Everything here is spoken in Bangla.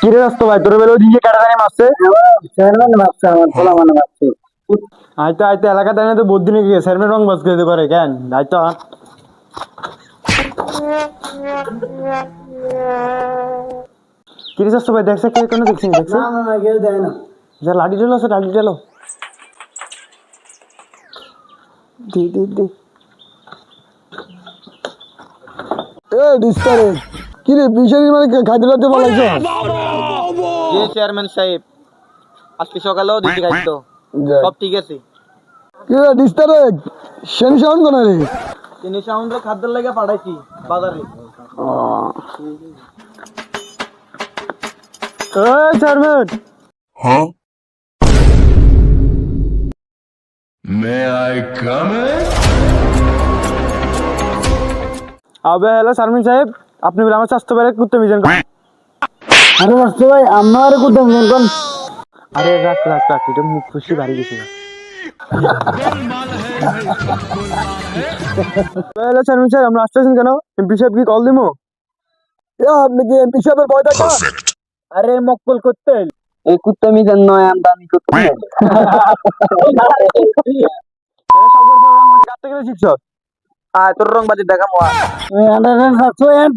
কিরে দোস্ত ভাই তোর বেলা ওদিকে কাটা জানি মারছে চেয়ারম্যান ভাবছে আমার পোলা মানে ভাবছে আইতো আইতো এলাকা জানি তো বহুত দিনে গিয়ে চেয়ারম্যান রং বাজ করে করে কেন আইতো কিরে দোস্ত ভাই দেখছে কে কোনো দেখছিস দেখছে না না না কেউ দেয় না যা লাঠি ঢেলো আছে লাঠি ঢেলো দি দি দি এ ডিস্টারে কি রে পিছারি মানে খাইতে লাগতে বলাইছো যে চেয়ারম্যান সাহেব আজকে সকালেও দিদি খাইতো সব ঠিক আছে। কি রে ডিস্টারে সেন সাউন্ড কোন রে তিনি সাউন্ডে খাদ্যের লাগে পাঠাইছি বাজারে। এই chairman Huh? May I come in? আবে হ্যালো চেয়ারম্যান সাহেব আপনি বলে আমার স্বাস্থ্য বেড়ে কুত্তে মিজান আরে রাস্তা ভাই আমার কোথাও কোন আরে রাখ রাখ রাখ এটা মুখ খুশি বাড়ি গেছি হ্যালো চেয়ারম্যান সাহেব আমরা আসতেছেন কেন এমপি সাহেব কি কল দিমু এ আপনি কি এমপি সাহেবের ভয় দেখা আরে মক্কল করতে এই কুত্তা মিজান নয় আমদানি করতে কার থেকে শিখছ আয় তোর রং বাজি দেখা মোয়া ওই আন্ডার 700 এন্ড